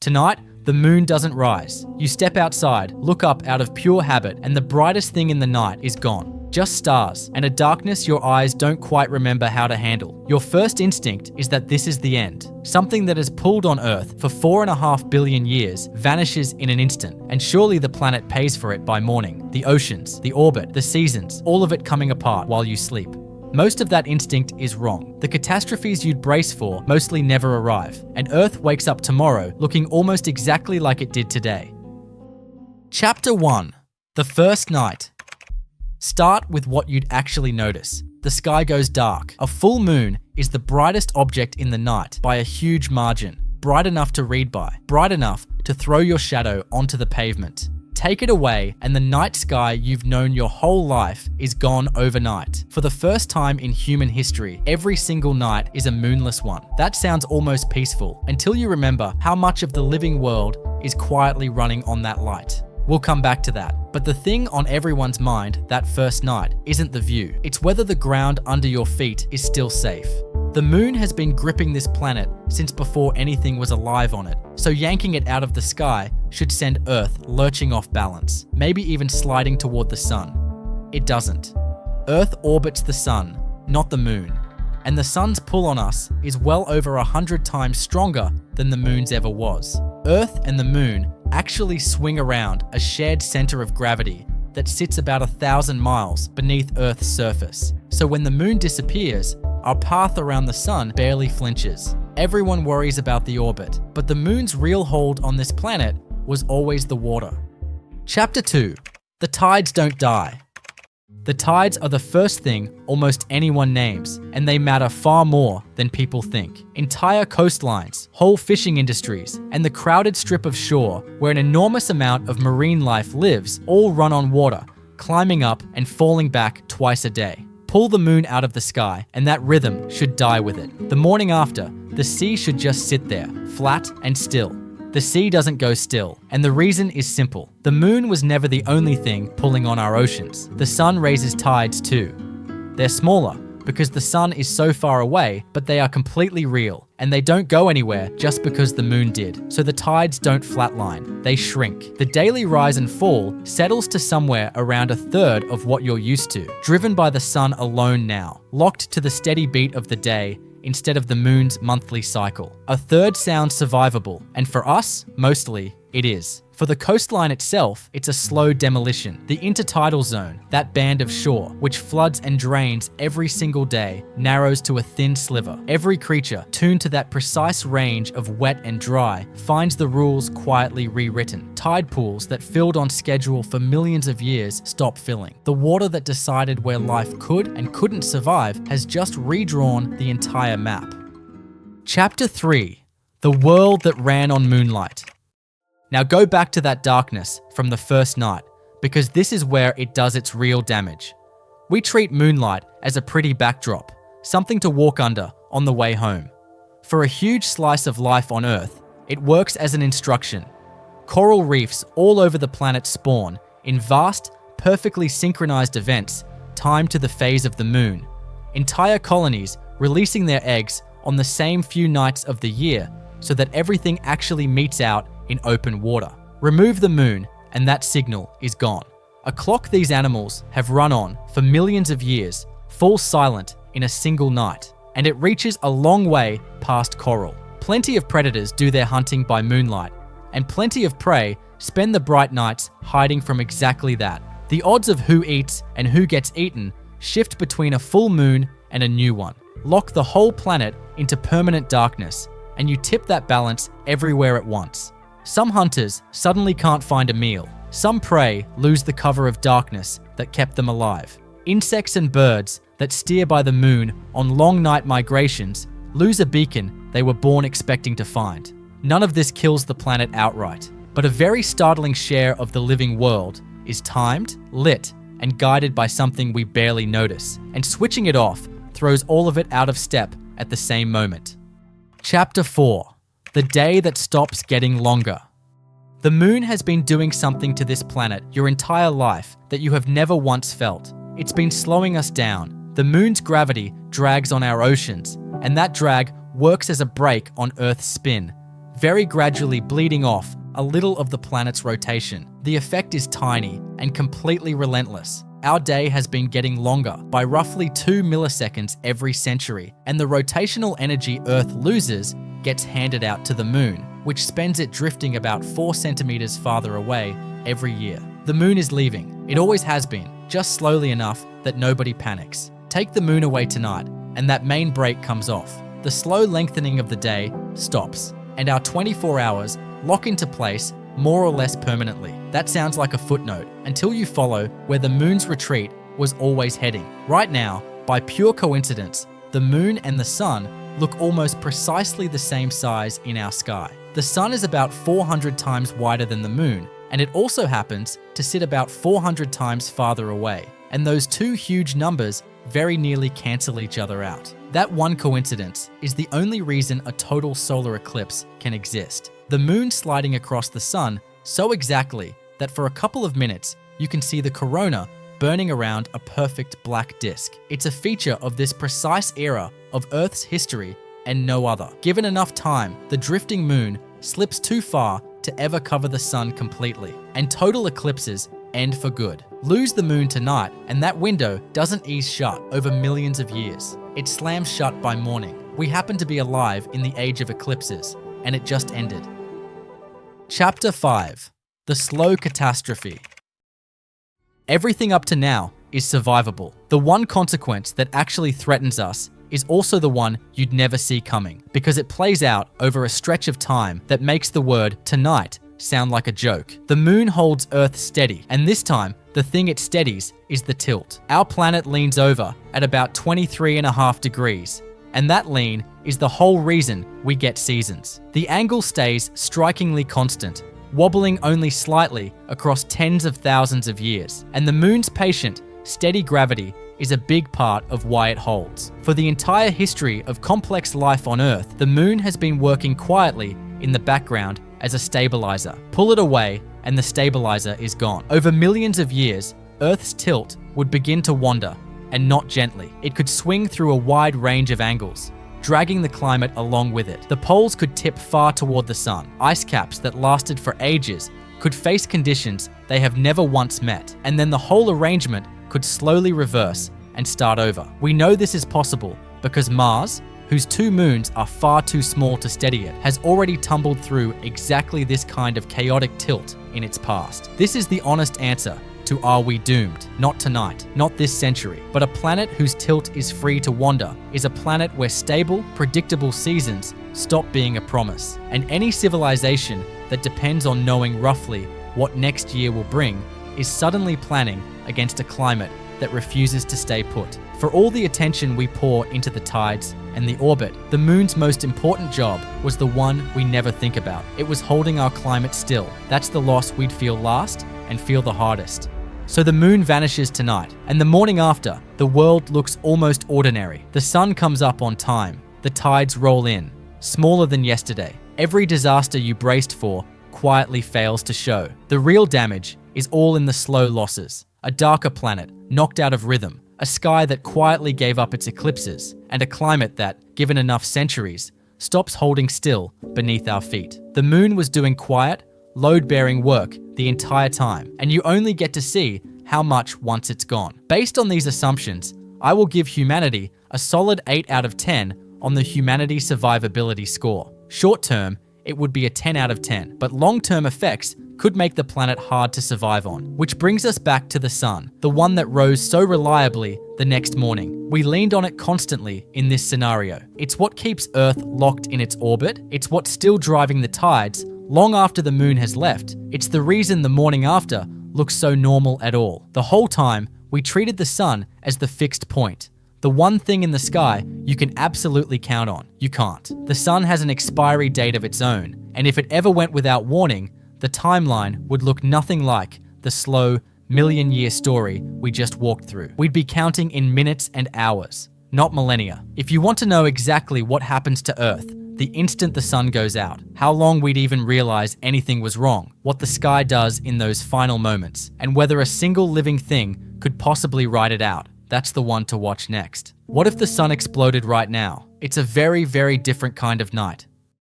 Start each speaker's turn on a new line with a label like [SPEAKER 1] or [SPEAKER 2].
[SPEAKER 1] Tonight, the moon doesn't rise. You step outside, look up out of pure habit, and the brightest thing in the night is gone. Just stars, and a darkness your eyes don't quite remember how to handle. Your first instinct is that this is the end. Something that has pulled on Earth for 4.5 billion years vanishes in an instant, and surely the planet pays for it by morning. The oceans, the orbit, the seasons, all of it coming apart while you sleep. Most of that instinct is wrong. The catastrophes you'd brace for mostly never arrive, and Earth wakes up tomorrow looking almost exactly like it did today. Chapter 1. The First Night. Start with what you'd actually notice. The sky goes dark. A full moon is the brightest object in the night by a huge margin. Bright enough to read by, bright enough to throw your shadow onto the pavement. Take it away and the night sky you've known your whole life is gone overnight. For the first time in human history, every single night is a moonless one. That sounds almost peaceful until you remember how much of the living world is quietly running on that light. We'll come back to that. But the thing on everyone's mind that first night isn't the view. It's whether the ground under your feet is still safe. The moon has been gripping this planet since before anything was alive on it, so yanking it out of the sky should send Earth lurching off balance, maybe even sliding toward the sun. It doesn't. Earth orbits the sun, not the moon, and the sun's pull on us is well over 100 times stronger than the moon's ever was. Earth and the moon actually swing around a shared center of gravity that sits about 1,000 miles beneath Earth's surface. So when the moon disappears, our path around the sun barely flinches. Everyone worries about the orbit, but the moon's real hold on this planet was always the water. Chapter 2. The tides don't die. The tides are the first thing almost anyone names, and they matter far more than people think. Entire coastlines, whole fishing industries, and the crowded strip of shore where an enormous amount of marine life lives all run on water, climbing up and falling back twice a day. Pull the moon out of the sky, and that rhythm should die with it. The morning after, the sea should just sit there, flat and still. The sea doesn't go still, and the reason is simple. The moon was never the only thing pulling on our oceans. The sun raises tides too. They're smaller because the sun is so far away, but they are completely real, and they don't go anywhere just because the moon did. So the tides don't flatline, they shrink. The daily rise and fall settles to somewhere around 1/3 of what you're used to, driven by the sun alone now, locked to the steady beat of the day instead of the moon's monthly cycle. 1/3 sounds survivable, and for us, mostly, it is. For the coastline itself, it's a slow demolition. The intertidal zone, that band of shore, which floods and drains every single day, narrows to a thin sliver. Every creature, tuned to that precise range of wet and dry, finds the rules quietly rewritten. Tide pools that filled on schedule for millions of years stop filling. The water that decided where life could and couldn't survive has just redrawn the entire map. Chapter 3. The world that ran on moonlight. Now go back to that darkness from the first night, because this is where it does its real damage. We treat moonlight as a pretty backdrop, something to walk under on the way home. For a huge slice of life on Earth, it works as an instruction. Coral reefs all over the planet spawn in vast, perfectly synchronized events timed to the phase of the moon. Entire colonies releasing their eggs on the same few nights of the year so that everything actually meets out in open water. Remove the moon and that signal is gone. A clock these animals have run on for millions of years falls silent in a single night, and it reaches a long way past coral. Plenty of predators do their hunting by moonlight, and plenty of prey spend the bright nights hiding from exactly that. The odds of who eats and who gets eaten shift between a full moon and a new one. Lock the whole planet into permanent darkness, and you tip that balance everywhere at once. Some hunters suddenly can't find a meal. Some prey lose the cover of darkness that kept them alive. Insects and birds that steer by the moon on long night migrations lose a beacon they were born expecting to find. None of this kills the planet outright, but a very startling share of the living world is timed, lit, and guided by something we barely notice, and switching it off throws all of it out of step at the same moment. Chapter 4. The day that stops getting longer. The moon has been doing something to this planet your entire life that you have never once felt. It's been slowing us down. The moon's gravity drags on our oceans, and that drag works as a brake on Earth's spin. very gradually bleeding off a little of the planet's rotation. The effect is tiny and completely relentless. Our day has been getting longer by roughly 2 milliseconds every century, and the rotational energy Earth loses gets handed out to the moon, which spends it drifting about 4 centimeters farther away every year. The moon is leaving. It always has been, just slowly enough that nobody panics. Take the moon away tonight, and that main break comes off. The slow lengthening of the day stops, and our 24 hours lock into place more or less permanently. That sounds like a footnote until you follow where the moon's retreat was always heading. Right now, by pure coincidence, the moon and the sun look almost precisely the same size in our sky. The sun is about 400 times wider than the moon, and it also happens to sit about 400 times farther away. And those two huge numbers very nearly cancel each other out. That one coincidence is the only reason a total solar eclipse can exist. The moon sliding across the sun so exactly that for a couple of minutes, you can see the corona burning around a perfect black disk. It's a feature of this precise era of Earth's history and no other. Given enough time, the drifting moon slips too far to ever cover the sun completely, and total eclipses end for good. Lose the moon tonight, and that window doesn't ease shut over millions of years. It slams shut by morning. We happen to be alive in the age of eclipses, and it just ended. Chapter 5. The Slow Catastrophe. Everything up to now is survivable. The one consequence that actually threatens us is also the one you'd never see coming, because it plays out over a stretch of time that makes the word tonight sound like a joke. The moon holds Earth steady, and this time, the thing it steadies is the tilt. Our planet leans over at about 23.5 degrees, and that lean is the whole reason we get seasons. The angle stays strikingly constant, wobbling only slightly across tens of thousands of years, and the moon's patient, steady gravity is a big part of why it holds. For the entire history of complex life on Earth, the moon has been working quietly in the background as a stabilizer. Pull it away and the stabilizer is gone. Over millions of years, Earth's tilt would begin to wander, and not gently. It could swing through a wide range of angles, dragging the climate along with it. The poles could tip far toward the sun. Ice caps that lasted for ages could face conditions they have never once met, and then the whole arrangement could slowly reverse and start over. We know this is possible because Mars, whose 2 moons are far too small to steady it, has already tumbled through exactly this kind of chaotic tilt in its past. This is the honest answer to are we doomed? Not tonight, not this century, but a planet whose tilt is free to wander is a planet where stable, predictable seasons stop being a promise. And any civilization that depends on knowing roughly what next year will bring is suddenly planning against a climate that refuses to stay put. For all the attention we pour into the tides and the orbit, the moon's most important job was the one we never think about. It was holding our climate still. That's the loss we'd feel last and feel the hardest. So the moon vanishes tonight, and the morning after, the world looks almost ordinary. The sun comes up on time. The tides roll in, smaller than yesterday. Every disaster you braced for quietly fails to show. The real damage is all in the slow losses. A darker planet, knocked out of rhythm, a sky that quietly gave up its eclipses, and a climate that, given enough centuries, stops holding still beneath our feet. The moon was doing quiet, load-bearing work the entire time, and you only get to see how much once it's gone. Based on these assumptions, I will give humanity a solid 8 out of 10 on the humanity survivability score. Short term, it would be a 10 out of 10, but long-term effects could make the planet hard to survive on. Which brings us back to the sun, the one that rose so reliably the next morning. We leaned on it constantly in this scenario. It's what keeps Earth locked in its orbit. It's what's still driving the tides long after the moon has left. It's the reason the morning after looks so normal at all. The whole time, we treated the sun as the fixed point. The one thing in the sky you can absolutely count on. You can't. The sun has an expiry date of its own, and if it ever went without warning, the timeline would look nothing like the slow, million-year story we just walked through. We'd be counting in minutes and hours, not millennia. If you want to know exactly what happens to Earth the instant the sun goes out, how long we'd even realize anything was wrong, what the sky does in those final moments, and whether a single living thing could possibly ride it out, that's the one to watch next. What if the sun exploded right now? It's a very, very different kind of night.